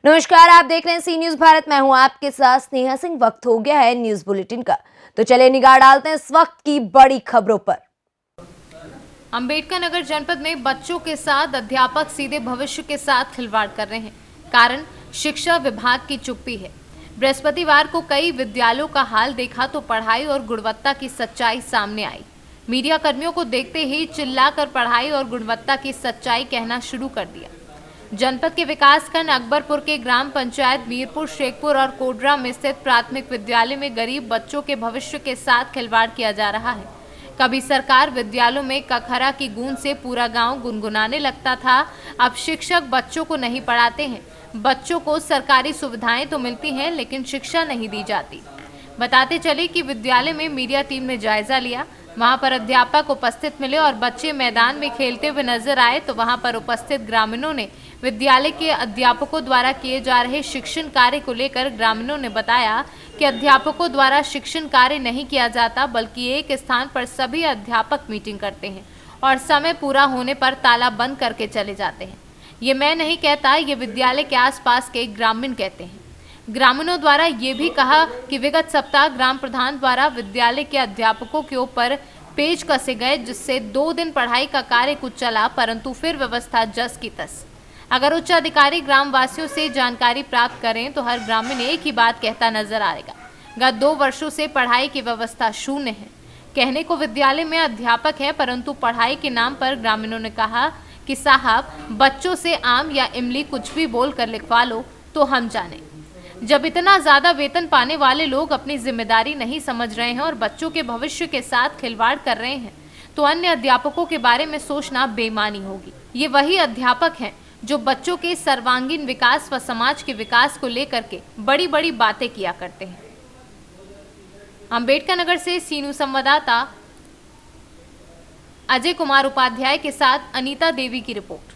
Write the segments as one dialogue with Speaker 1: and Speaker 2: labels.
Speaker 1: नमस्कार, आप देख रहे हैं सी न्यूज भारत। मैं हूं आपके साथ स्नेहा सिंह। वक्त हो गया है न्यूज बुलेटिन का, तो चलिए निगाह डालते हैं इस वक्त की बड़ी खबरों पर।
Speaker 2: अंबेडकर नगर जनपद में बच्चों के साथ अध्यापक सीधे भविष्य के साथ खिलवाड़ कर रहे हैं। कारण शिक्षा विभाग की चुप्पी है। बृहस्पतिवार को कई विद्यालयों का हाल देखा तो पढ़ाई और गुणवत्ता की सच्चाई सामने आई। मीडिया कर्मियों को देखते ही चिल्लाकर पढ़ाई और गुणवत्ता की सच्चाई कहना शुरू कर दिया। जनपद के विकासखंड अकबरपुर के ग्राम पंचायत मीरपुर, शेखपुर और कोडरा में स्थित प्राथमिक विद्यालय में गरीब बच्चों के भविष्य के साथ खिलवाड़ किया जा रहा है। कभी सरकार विद्यालयों में कखरा की गूंज से पूरा गांव गुनगुनाने लगता था। अब शिक्षक बच्चों को नहीं पढ़ाते हैं। बच्चों को सरकारी सुविधाएं तो मिलती हैं, लेकिन शिक्षा नहीं दी जाती। बताते चले कि विद्यालय में मीडिया टीम ने जायजा लिया। वहां पर अध्यापक उपस्थित मिले और बच्चे मैदान में खेलते हुए नजर आए तो वहां पर उपस्थित ग्रामीणों ने विद्यालय के अध्यापकों द्वारा किए जा रहे शिक्षण कार्य को लेकर ग्रामीणों ने बताया कि अध्यापकों द्वारा शिक्षण कार्य नहीं किया जाता, बल्कि एक स्थान पर सभी अध्यापक मीटिंग करते हैं और समय पूरा होने पर ताला बंद करके चले जाते हैं। ये मैं नहीं कहता, ये विद्यालय के आसपास के ग्रामीण कहते हैं। ग्रामीणों द्वारा ये भी कहा कि विगत सप्ताह ग्राम प्रधान द्वारा विद्यालय के अध्यापकों के ऊपर पेज कसे गए, जिससे 2 दिन पढ़ाई का कार्य कुछ चला, परंतु फिर व्यवस्था जस की तस। अगर उच्च अधिकारी ग्रामवासियों से जानकारी प्राप्त करें तो हर ग्रामीण एक ही बात कहता नजर आएगा, गत 2 वर्षों से पढ़ाई की व्यवस्था शून्य है। कहने को विद्यालय में अध्यापक है, परंतु पढ़ाई के नाम पर ग्रामीणों ने कहा कि साहब, बच्चों से आम या इमली कुछ भी बोल कर लिखवा लो तो हम जाने। जब इतना ज्यादा वेतन पाने वाले लोग अपनी जिम्मेदारी नहीं समझ रहे हैं और बच्चों के भविष्य के साथ खिलवाड़ कर रहे हैं, तो अन्य अध्यापकों के बारे में सोचना बेईमानी होगी। ये वही अध्यापक हैं जो बच्चों के सर्वांगीण विकास व समाज के विकास को लेकर के बड़ी बड़ी बातें किया करते हैं। अंबेडकर नगर से सीनू संवाददाता अजय कुमार उपाध्याय के साथ अनीता देवी की रिपोर्ट।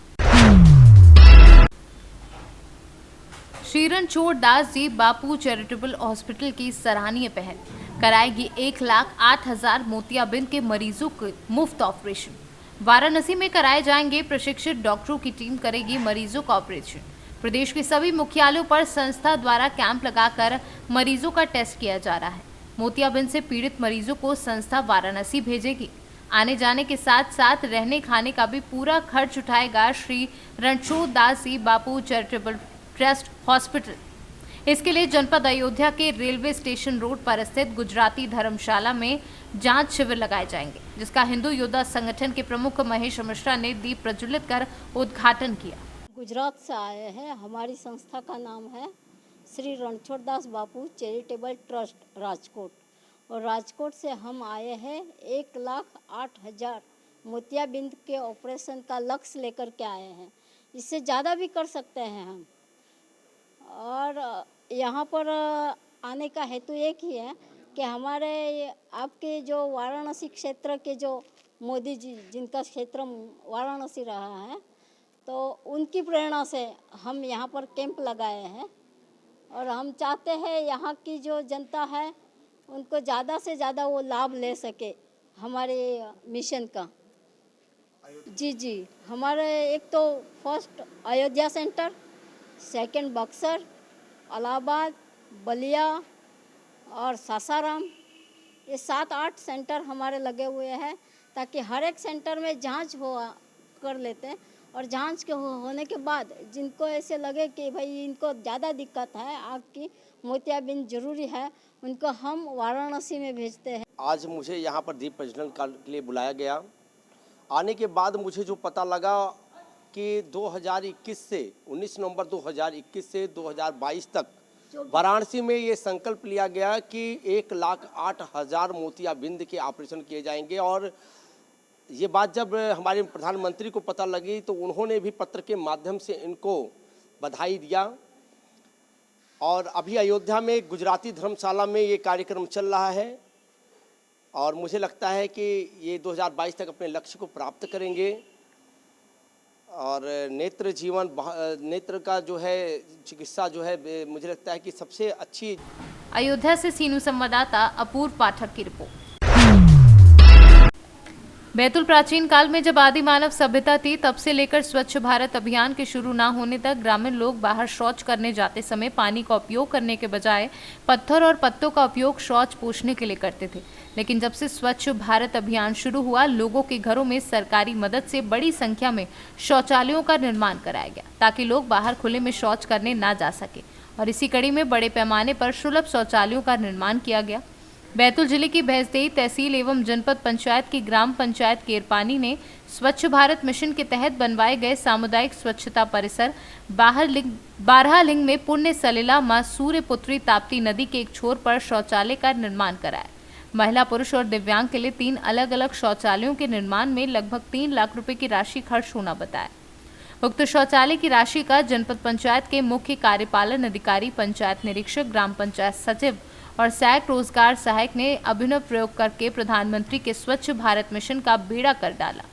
Speaker 2: श्री रणछोड़ दास जी बापू चैरिटेबल हॉस्पिटल की सराहनीय पहल कराएगी 1,08,000 मोतियाबिंद के मरीजों के मुफ्त ऑपरेशन। वाराणसी में कराए जाएंगे। प्रशिक्षित डॉक्टरों की टीम करेगी मरीजों का ऑपरेशन। प्रदेश के सभी मुख्यालयों पर संस्था द्वारा कैंप लगाकर मरीजों का टेस्ट किया जा रहा है। मोतियाबिंद से पीड़ित मरीजों को संस्था वाराणसी भेजेगी। आने जाने के साथ साथ रहने खाने का भी पूरा खर्च उठाएगा श्री रणछोड़ दास जी बापू चैरिटेबल ट्रस्ट हॉस्पिटल। इसके लिए जनपद अयोध्या के रेलवे स्टेशन रोड पर स्थित गुजराती धर्मशाला में जांच शिविर लगाए जाएंगे, जिसका हिंदू योद्धा संगठन के प्रमुख महेश मिश्रा ने दीप प्रज्वलित कर उद्घाटन किया।
Speaker 3: गुजरात से आए हैं। हमारी संस्था का नाम है श्री रणछोड़ दास बापू चैरिटेबल ट्रस्ट राजकोट, और राजकोट से हम आए हैं 1,08,000 मोतियाबिंद के ऑपरेशन का लक्ष्य लेकर के आए हैं। इससे ज़्यादा भी कर सकते हैं हम, और यहाँ पर आने का हेतु एक ही है कि हमारे आपके जो वाराणसी क्षेत्र के जो मोदी जी, जिनका क्षेत्र वाराणसी रहा है, तो उनकी प्रेरणा से हम यहाँ पर कैंप लगाए हैं। और हम चाहते हैं यहाँ की जो जनता है उनको ज़्यादा से ज़्यादा वो लाभ ले सके हमारे मिशन का। जी, हमारे एक तो first Ayodhya centre, second Buxar, Allahabad, Ballia और सासाराम, ये 7-8 सेंटर हमारे लगे हुए हैं, ताकि हर एक सेंटर में जांच कर लेते हैं। और जांच के होने के बाद जिनको ऐसे लगे कि भाई इनको ज़्यादा दिक्कत है, आँख की मोतियाबिंद जरूरी है, उनको हम वाराणसी में भेजते हैं।
Speaker 4: आज मुझे यहाँ पर दीप प्रज्वलन के लिए बुलाया गया। आने के बाद मुझे जो पता लगा कि 2021 से 19 नवंबर 2021 से 2022 तक वाराणसी में ये संकल्प लिया गया कि 1,08,000 मोतियाबिंद के ऑपरेशन किए जाएंगे। और ये बात जब हमारे प्रधानमंत्री को पता लगी तो उन्होंने भी पत्र के माध्यम से इनको बधाई दिया। और अभी अयोध्या में गुजराती धर्मशाला में ये कार्यक्रम चल रहा है, और मुझे लगता है कि ये 2022 तक अपने लक्ष्य को प्राप्त करेंगे। और नेत्र का जो है चिकित्सा जो है, मुझे लगता है कि सबसे अच्छी।
Speaker 2: अयोध्या से सीनू संवाददाता अपूर्व पाठक की रिपोर्ट। बैतूल प्राचीन काल में जब आदि मानव सभ्यता थी, तब से लेकर स्वच्छ भारत अभियान के शुरू न होने तक ग्रामीण लोग बाहर शौच करने जाते समय पानी का उपयोग करने के बजाय पत्थर और पत्तों का उपयोग शौच पोंछने के लिए करते थे। लेकिन जब से स्वच्छ भारत अभियान शुरू हुआ, लोगों के घरों में सरकारी मदद से बड़ी संख्या में शौचालयों का निर्माण कराया गया ताकि लोग बाहर खुले में शौच करने ना जा सके, और इसी कड़ी में बड़े पैमाने पर सुलभ शौचालयों का निर्माण किया गया। बैतूल जिले की भैंसदेही तहसील एवं जनपद पंचायत की ग्राम पंचायत केरपानी ने स्वच्छ भारत मिशन के तहत बनवाए गए सामुदायिक स्वच्छता परिसर बारहलिंग में पुण्य सलिला मां सूर्यपुत्री ताप्ती नदी के एक छोर पर शौचालय का निर्माण कराया। महिला, पुरुष और दिव्यांग के लिए 3 अलग अलग शौचालयों के निर्माण में लगभग 3 लाख रुपए की राशि खर्च होना बताया। उक्त शौचालय की राशि का जनपद पंचायत के मुख्य कार्यपालन अधिकारी, पंचायत निरीक्षक, ग्राम पंचायत सचिव और सहायक रोजगार सहायक ने अभिनव प्रयोग करके प्रधानमंत्री के स्वच्छ भारत मिशन का बेड़ा कर डाला।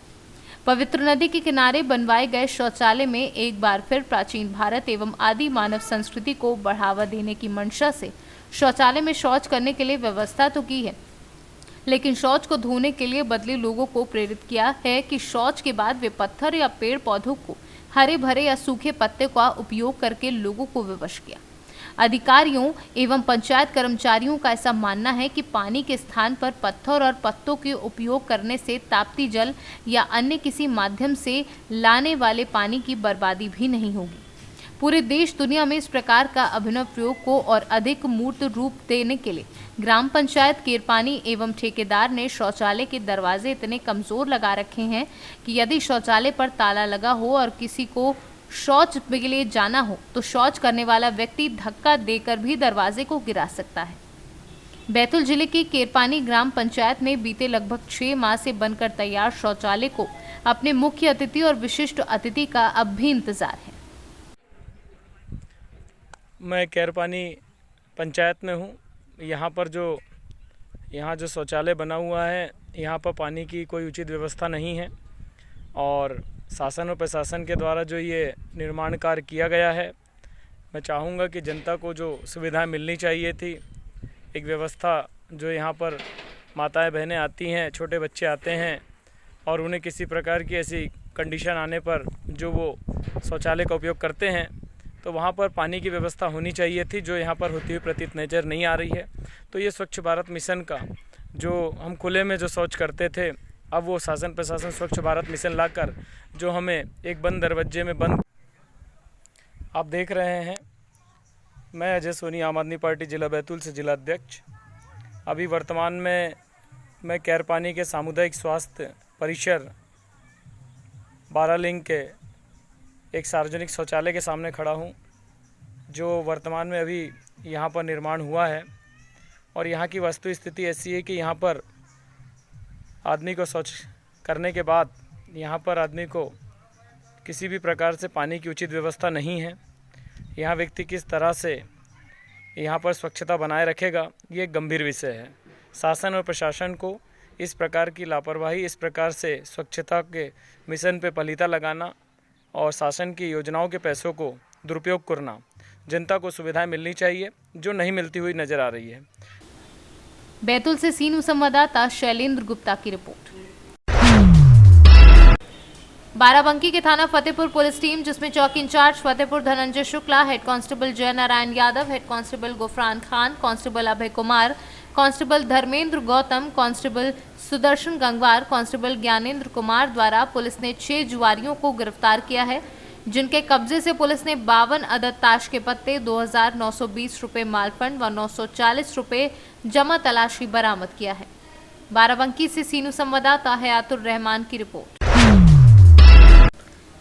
Speaker 2: पवित्र नदी के किनारे बनवाए गए शौचालय में एक बार फिर प्राचीन भारत एवं आदि मानव संस्कृति को बढ़ावा देने की मंशा से शौचालय में शौच करने के लिए व्यवस्था तो की है, लेकिन शौच को धोने के लिए बदले लोगों को प्रेरित किया है कि शौच के बाद वे पत्थर या पेड़ पौधों को हरे भरे या सूखे पत्ते का उपयोग करके लोगों को विवश किया। अधिकारियों एवं पंचायत कर्मचारियों का ऐसा मानना है कि पानी के स्थान पर पत्थर और पत्तों के उपयोग करने से ताप्ती जल या अन्य किसी माध्यम से लाने वाले पानी की बर्बादी भी नहीं होगी। पूरे देश दुनिया में इस प्रकार का अभिनव प्रयोग को और अधिक मूर्त रूप देने के लिए ग्राम पंचायत केरपानी एवं ठेकेदार ने शौचालय के दरवाजे इतने कमजोर लगा रखे हैं कि यदि शौचालय पर ताला लगा हो और किसी को शौच के लिए जाना हो तो शौच करने वाला व्यक्ति धक्का देकर भी दरवाजे को गिरा सकता है। बैतूल जिले की केरपानी ग्राम पंचायत में बीते लगभग 6 माह से बनकर तैयार शौचालय को अपने मुख्य अतिथि और विशिष्ट अतिथि का अब भी इंतजार है।
Speaker 5: मैं केरपानी पंचायत में हूँ। यहाँ जो शौचालय बना हुआ है, यहाँ पर पानी की कोई उचित व्यवस्था नहीं है और शासन और प्रशासन के द्वारा जो ये निर्माण कार्य किया गया है, मैं चाहूँगा कि जनता को जो सुविधाएं मिलनी चाहिए थी, एक व्यवस्था जो यहाँ पर माताएं बहनें आती हैं, छोटे बच्चे आते हैं और उन्हें किसी प्रकार की ऐसी कंडीशन आने पर जो वो शौचालय का उपयोग करते हैं, तो वहाँ पर पानी की व्यवस्था होनी चाहिए थी, जो यहाँ पर होती हुई प्रतीत नज़र नहीं आ रही है। तो ये स्वच्छ भारत मिशन का जो हम खुले में जो शौच करते थे, अब वो शासन प्रशासन स्वच्छ भारत मिशन लाकर जो हमें एक बंद दरवाजे में बंद। आप देख रहे हैं, मैं अजय सोनी, आम आदमी पार्टी जिला बैतूल से जिला अध्यक्ष। अभी वर्तमान में मैं केरपानी के सामुदायिक स्वास्थ्य परिसर बारहलिंग के एक सार्वजनिक शौचालय के सामने खड़ा हूँ, जो वर्तमान में अभी यहाँ पर निर्माण हुआ है। और यहाँ की वस्तु स्थिति ऐसी है कि यहाँ पर आदमी को शौच करने के बाद यहाँ पर आदमी को किसी भी प्रकार से पानी की उचित व्यवस्था नहीं है। यहाँ व्यक्ति किस तरह से यहाँ पर स्वच्छता बनाए रखेगा, ये एक गंभीर विषय है। शासन और प्रशासन को इस प्रकार की लापरवाही, इस प्रकार से स्वच्छता के मिशन पे पलीता लगाना और शासन की योजनाओं के पैसों को दुरुपयोग करना, जनता को सुविधाएं मिलनी चाहिए जो नहीं मिलती हुई नजर आ रही है।
Speaker 2: बैतूल से सीनू संवाददाता शैलेंद्र गुप्ता की रिपोर्ट। बाराबंकी के थाना फतेहपुर पुलिस टीम, जिसमें चौकी incharge Fatehpur Dhananjay Shukla, head constable Jay Narayan Yadav, head constable Gufran Khan, constable Abhay Kumar, constable Dharmendra Gautam, constable Sudarshan Gangwar, constable Gyanendra Kumar द्वारा पुलिस ने 6 जुआरियों को गिरफ्तार किया है, जिनके कब्जे से पुलिस ने 52 अदद ताश के पत्ते, 2,920 रुपये मालफंड व 940 रुपये जमा तलाशी बरामद किया है। बाराबंकी से सीनू संवाददाता हयातुर रहमान की रिपोर्ट।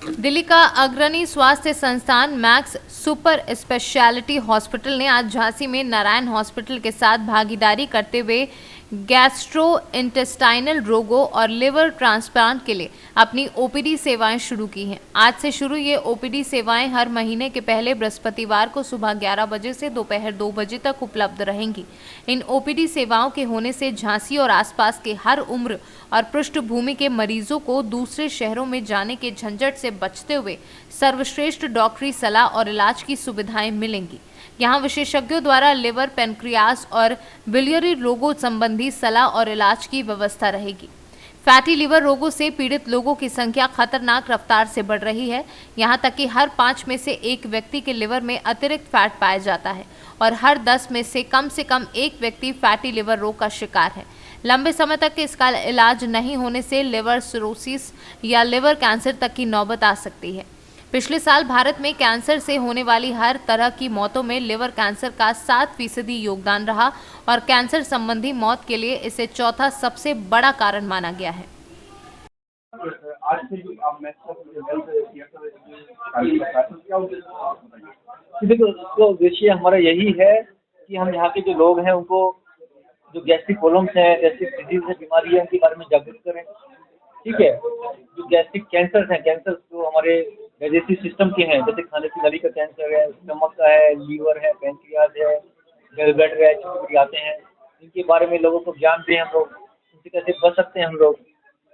Speaker 2: दिल्ली का अग्रणी स्वास्थ्य संस्थान मैक्स सुपर स्पेशलिटी हॉस्पिटल ने आज झांसी में नारायण हॉस्पिटल के साथ भागीदारी करते हुए गैस्ट्रोइंटेस्टाइनल रोगों और लिवर ट्रांसप्लांट के लिए अपनी ओपीडी सेवाएं शुरू की हैं। आज से शुरू ये ओपीडी सेवाएं हर महीने के पहले बृहस्पतिवार को सुबह 11 बजे से दोपहर 2 बजे तक उपलब्ध रहेंगी। इन ओपीडी सेवाओं के होने से झांसी और आसपास के हर उम्र और पृष्ठभूमि के मरीजों को दूसरे शहरों में जाने के झंझट से बचते हुए सर्वश्रेष्ठ डॉक्टरी सलाह और इलाज की सुविधाएं मिलेंगी। यहाँ विशेषज्ञों द्वारा लिवर, पेनक्रियास और बिलियरी रोगों संबंधी सलाह और इलाज की व्यवस्था रहेगी। फैटी लिवर रोगों से पीड़ित लोगों की संख्या खतरनाक रफ्तार से बढ़ रही है। यहाँ तक कि हर 5 में से 1 व्यक्ति के लिवर में अतिरिक्त फैट पाया जाता है और हर 10 में से कम 1 व्यक्ति फैटी लिवर रोग का शिकार है। लंबे समय तक इसका इलाज नहीं होने से लिवर सिरोसिस या लिवर कैंसर तक की नौबत आ सकती है। पिछले साल भारत में कैंसर से होने वाली हर तरह की मौतों में लिवर कैंसर का 7% योगदान रहा और कैंसर संबंधी मौत के लिए इसे चौथा सबसे बड़ा कारण माना गया है।
Speaker 6: देखो, उसका उद्देश्य हमारा यही है कि हम यहाँ के जो लोग हैं उनको जो गैस्ट्रिक प्रॉब्लम्स हैं, गैस्ट्रिक डिजीज है, बीमारी है, उनके बारे में जागरूक करें। ठीक है, जो गैस्ट्रिक कैंसर हैं, कैंसर जो हमारे डाइजेस्टिव सिस्टम के हैं, जैसे खाने की नली का कैंसर है, स्टमक का है, लीवर है, पैंक्रियाज है, गलब्लैडर है, छोटे आते हैं, इनके बारे में लोगों को ज्ञान दें हम लोग, उनसे कैसे बच सकते हैं हम लोग,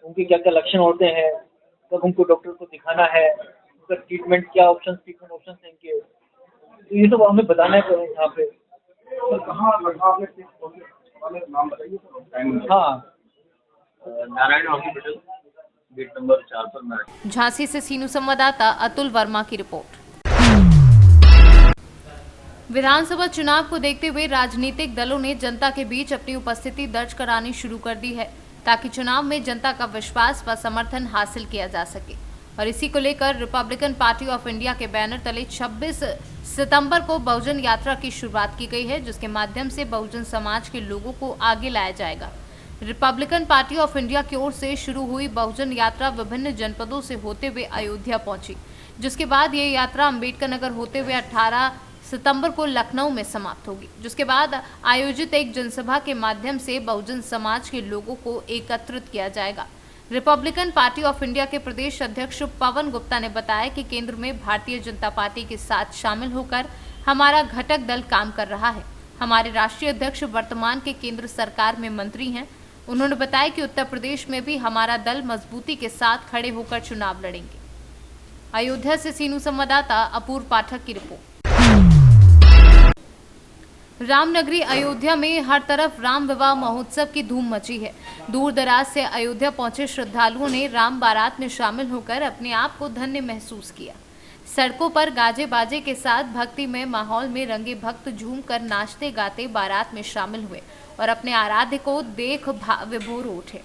Speaker 6: उनके क्या क्या लक्षण होते हैं, कब उनको डॉक्टर को दिखाना है, उनका ट्रीटमेंट ऑप्शन हैं इनके, तो ये सब हमें बताना है यहाँ पे। हाँ,
Speaker 7: नारायण हॉस्पिटल गेट नंबर 4 पर मैं।
Speaker 2: झांसी से सीनू संवाददाता अतुल वर्मा की रिपोर्ट। विधानसभा चुनाव को देखते हुए राजनीतिक दलों ने जनता के बीच अपनी उपस्थिति दर्ज करानी शुरू कर दी है ताकि चुनाव में जनता का विश्वास व समर्थन हासिल किया जा सके। और इसी को लेकर रिपब्लिकन पार्टी ऑफ इंडिया के बैनर तले 26 सितंबर को बहुजन यात्रा की शुरुआत की गई है, जिसके माध्यम से बहुजन समाज के लोगों को आगे लाया जाएगा। रिपब्लिकन पार्टी ऑफ इंडिया की ओर से शुरू हुई बहुजन यात्रा विभिन्न जनपदों से होते हुए अयोध्या पहुंची, जिसके बाद ये यात्रा अंबेडकर नगर होते हुए 18 सितंबर को लखनऊ में समाप्त होगी, जिसके बाद आयोजित एक जनसभा के माध्यम से बहुजन समाज के लोगों को एकत्रित किया जाएगा। रिपब्लिकन पार्टी ऑफ इंडिया के प्रदेश अध्यक्ष पवन गुप्ता ने बताया कि केंद्र में भारतीय जनता पार्टी के साथ शामिल होकर हमारा घटक दल काम कर रहा है। हमारे राष्ट्रीय अध्यक्ष वर्तमान के केंद्र सरकार में मंत्री हैं। उन्होंने बताया कि उत्तर प्रदेश में भी हमारा दल मजबूती के साथ खड़े होकर चुनाव लड़ेंगे। अयोध्या से सीनू संवाददाता अपूर्व पाठक की रिपोर्ट। रामनगरी अयोध्या में हर तरफ राम विवाह महोत्सव की धूम मची है। दूर दराज से अयोध्या पहुंचे श्रद्धालुओं ने राम बारात में शामिल होकर अपने आप को धन्य महसूस किया। सड़कों पर गाजे बाजे के साथ भक्तिमय माहौल में रंगे भक्त झूमकर नाचते गाते बारात में शामिल हुए और अपने आराध्य को देख विभोर उठे।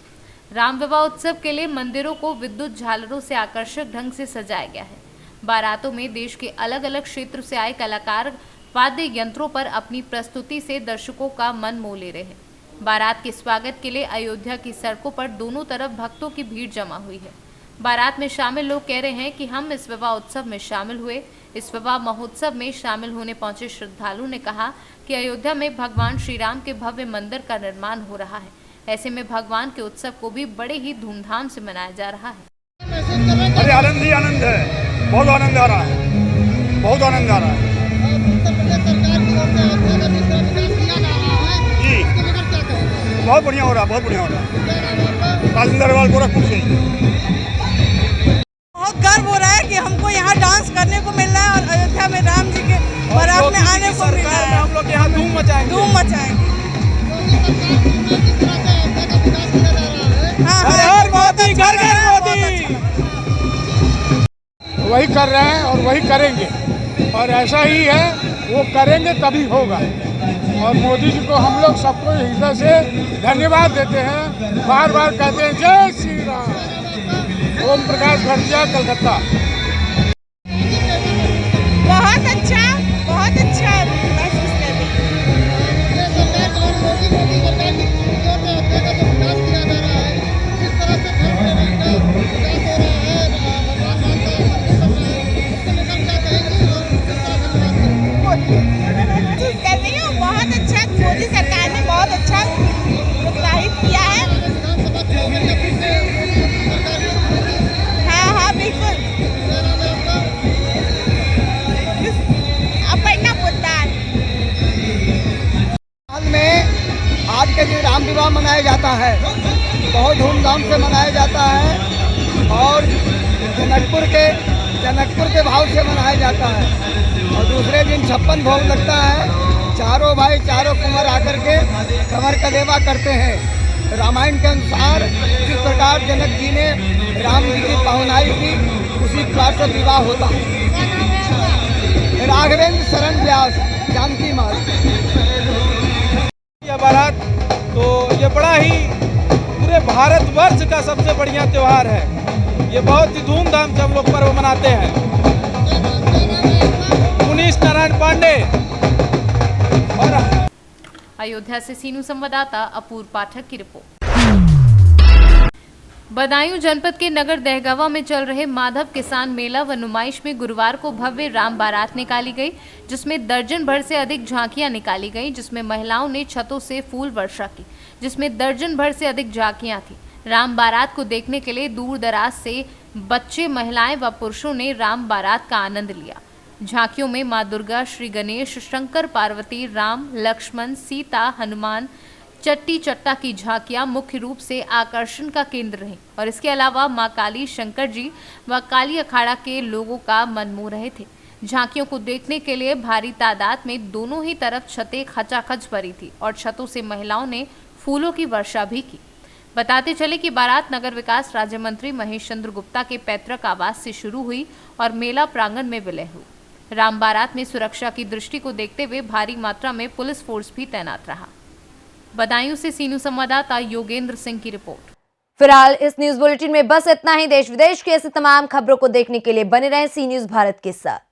Speaker 2: राम विवाह उत्सव के लिए मंदिरों को विद्युत झालरों से आकर्षक ढंग से सजाया गया है। बारातों में देश के अलग अलग क्षेत्र से आए कलाकार वाद्य यंत्रों पर अपनी प्रस्तुति से दर्शकों का मन मोह ले रहे हैं। बारात के स्वागत के लिए अयोध्या की सड़कों पर दोनों तरफ भक्तों की भीड़ जमा हुई है। बारात में शामिल लोग कह रहे हैं कि हम इस विवाह उत्सव में शामिल हुए। इस विवाह महोत्सव में शामिल होने पहुंचे श्रद्धालु ने कहा कि अयोध्या में भगवान श्री राम के भव्य मंदिर का निर्माण हो रहा है। ऐसे में भगवान के उत्सव को भी बड़े ही धूमधाम से मनाया जा रहा है।
Speaker 8: अरे आनंद ही आनंद है, बहुत आनंद आ रहा है, बहुत आनंद आ रहा है। जी बहुत बढ़िया हो रहा है, बहुत बढ़िया हो रहा है। राजेंद्र अग्रवाल गोरखपुर से।
Speaker 9: बहुत गर्व हो रहा है कि हमको यहाँ डांस करने को मिल रहा है और अयोध्या में राम जी के बारात में आने को मिल रहा है।
Speaker 8: हम लोग यहाँ धूम मचाएंगे।
Speaker 9: हाँ,
Speaker 8: मोदी घर घर मोदी वही कर रहे हैं और वही करेंगे और ऐसा ही है, वो करेंगे तभी होगा। और मोदी जी को हम लोग सबको हृदय से धन्यवाद देते हैं, बार बार कहते हैं जय श्री राम। ओम प्रकाश भरतिया, कलकत्ता।
Speaker 9: बहुत अच्छा महसूस कर रही हूँ। बहुत अच्छा, मोदी सरकार ने बहुत अच्छा प्रोत्साहित किया है। हाँ बिल्कुल। अपना पुत्र
Speaker 10: हाल में आज के दिन राम विवाह मनाया जाता है, बहुत धूमधाम से मनाया जाता है और जनकपुर के भाव से मनाया जाता है। और दूसरे दिन 56 भोग लगता है। चारों भाई चारों कुंवर आकर के कमर कलेवा करते हैं। रामायण के अनुसार जिस प्रकार जनक जी ने राम जी की पहुनाई की, उसी प्रकार से विवाह होता है। राघवेंद्र शरण व्यास, जानकी मार्ग।
Speaker 11: यह बारात तो ये बड़ा ही पूरे भारतवर्ष का सबसे बढ़िया त्यौहार है। ये बहुत ही धूमधाम से हम लोग पर्व मनाते हैं। मुनीश नारायण पांडे और
Speaker 2: अयोध्या से सीनू संवाददाता अपूर्व पाठक की रिपोर्ट। बदायूं जनपद के नगर दहगवा में चल रहे माधव किसान मेला व नुमाइश में गुरुवार को भव्य राम बारात निकाली गई, जिसमें दर्जन भर से अधिक झांकियां निकाली गई, जिसमें महिलाओं ने छतों से फूल वर्षा की, जिसमें दर्जन भर से अधिक झांकियां थी। राम बारात को देखने के लिए दूर दराज से बच्चे, महिलाएं व पुरुषों ने राम बारात का आनंद लिया। झांकियों में मां दुर्गा, श्री गणेश, शंकर पार्वती, राम, लक्ष्मण, सीता, हनुमान, चट्टी चट्टा की झांकियां मुख्य रूप से आकर्षण का केंद्र रहीं और इसके अलावा मां काली, शंकर जी व काली अखाड़ा के लोगों का मन मोह रहे थे। झांकियों को देखने के लिए भारी तादाद में दोनों ही तरफ छतें खचाखच भरी थी और छतों से महिलाओं ने फूलों की वर्षा भी की। बताते चले कि बारात नगर विकास राज्य मंत्री महेश चंद्र गुप्ता के पैतृक आवास से शुरू हुई और मेला प्रांगण में विलय हुई। राम बारात में सुरक्षा की दृष्टि को देखते हुए भारी मात्रा में पुलिस फोर्स भी तैनात रहा। बदायूं से सीनू संवाददाता योगेंद्र सिंह की रिपोर्ट।
Speaker 1: फिलहाल इस न्यूज बुलेटिन में बस इतना ही। देश विदेश की ऐसी तमाम खबरों को देखने के लिए बने रहें सी न्यूज भारत के साथ।